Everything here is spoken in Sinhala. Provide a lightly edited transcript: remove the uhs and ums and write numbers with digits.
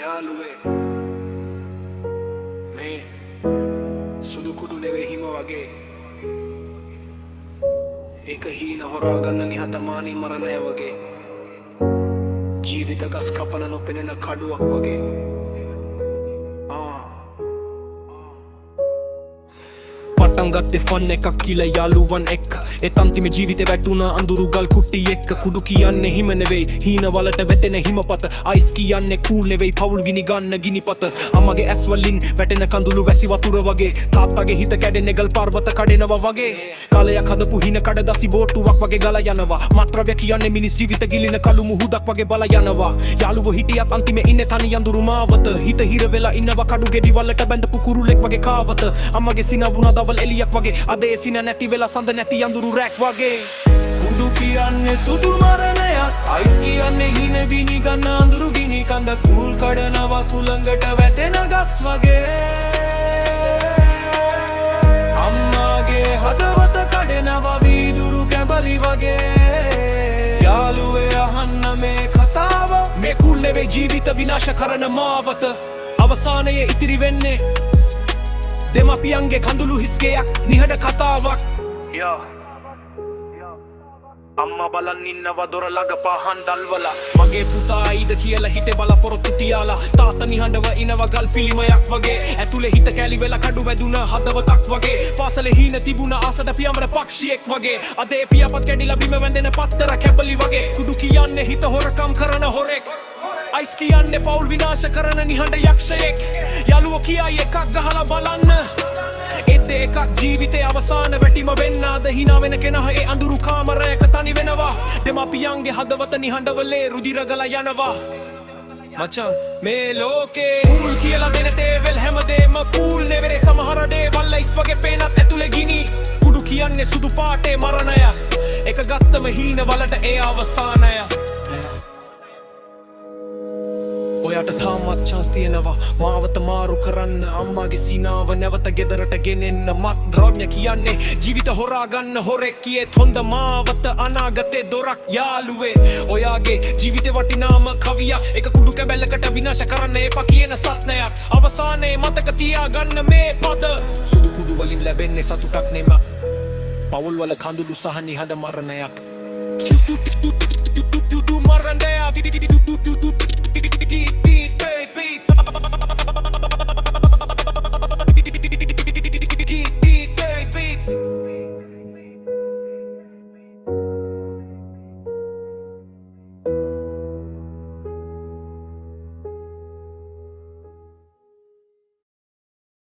යාළුවේ මේ සුදු කුඩු නෙවෙයි හිම වගේ ඒක හීන හොරා ගන්න නිහතමානී මරණය වගේ ජීවිත ගස් කපන නොපෙනෙන කඩුවක් වගේ පටන් ගත්තේ ෆන් එකක් කියලා යාළුවන් එක්ක ඒත් අන්තිම ජීවිතේ වැටුණා අඳුරු ගල් කුට්ටි එක්ක කුඩු කියන්නේ හිම නෙවෙයි හීන වලට වැටෙන හිමපත අයිස් කියන්නේ කූල් නෙවෙයි පවුල් ගිනි ගන්න ගිනිපත අම්මගේ ඇස් වලින් වැටෙන කඳුළු වැසි වතුර වගේ තාත්තගේ හිත කැඩෙන ගල් පර්වත කඩෙනවා වගේ කාලයක් හදපු හින කඩදාසි බෝට්ටුවක් වගේ ගලා යනවා මාත්‍රව්‍ය කියන්නේ මිනිස් ජීවිත ගිලින කළු මුහුදක් වගේ බල යනවා යාළුවෝ හිටියත් අන්තිමේ ඉන්නේ තනි අඳුරු මාවත හිත හිර වෙලා ඉන්නවා කඩු ගෙඩි වලට බැඳපු කුරුලෙක් වගේ කාවත අම්මගේ සිනවුණා දවල් එලියක් වගේ අද ඒ සින නැති වෙලා සඳ නැති අඳුරු රැක් වගේ කුඩු කියන්නේ සුදු මරණයක් අයිස් කියන්නේ හින බිනි ගන්න අඳුරු ගිනි කඳ කුල් කඩනවා සුළඟට වැටෙන ගස් වගේ අම්මාගේ හදවත කඩනවා වීදුරු කැබලි වගේ යාළුවේ අහන්න මේ කතාව මේ කුල් නෙවෙයි ජීවිත විනාශ කරන මාවත අවසානයේ ඉතිරි වෙන්නේ දෙමාපියන්ගේ කඳුළු හිස්කයක් නිහඬ කතාවක් අම්මා බලන් ඉන්නවා දොර ළඟ පහන් දල්වලා මගේ පුතා ආයිද කියලා හිතේ බලාපොරොත්තු තියාලා තාත්තා නිහඬව ඉනවා ගල් පිළිමයක් වගේ ඇතුලේ හිත කැලි වෙලා කඩු වැදුන හදවතක් වගේ පාසලේ හීන තිබුණ ආසට පියමර පක්ෂියෙක් වගේ අද ඒ පියාපත් කැඩිලා බිම වැඳෙන පත්තර කැබලි වගේ කුඩු කියන්නේ හිත හොරකම් කරන හොරෙක් අයිස් කියන්නේ පවුල් විනාශ කරන නිහඬ යක්ෂයෙක් යාළුවෝ කියයි එකක් ගහලා බලන්න ඒත් එකක් ජීවිතේ අවසාන වැටීම වෙන්න අද hina වෙන කෙනා ඒ අඳුරු කාමරයක තනි වෙනවා දෙමාපියන්ගේ හදවත නිහඬවලේ රුධිර ගලා යනවා මචං මේ ලෝකේ කූල් කියලා දෙන තේවල් හැමදේම කූල් නෙවෙයි සමහර දේවල් අයිස් වගේ පේනත් ඇතුලේ ගිනි කුඩු කියන්නේ සුදු පාටේ මරණය එක ගත්තම හීන වලට ඒ අවසානය ඔයාට තාමත් chance තියෙනවා මාවත මාරු කරන්න අම්මාගේ සිනාව නැවත ගෙදරට ගෙනෙන්න මත් ද්‍රව්‍ය කියන්නේ ජීවිත හොරා ගන්න හොරෙක් කියෙත් හොඳ මාවත අනාගතේ දොරක් යාළුවේ ඔයාගේ ජීවිතේ වටිනාම කවියක් එක කුඩු කැබැල්ලකට විනාශ කරන්න එපා කියන සත්‍යයක් අවසානයේ මතක තියාගන්න මේ පද සුදු කුඩු වලින් ලැබෙන්නේ සතුටක් නෙම පවුල් වල කඳුළු සහ නිහඬ මරණයක් මරණයක්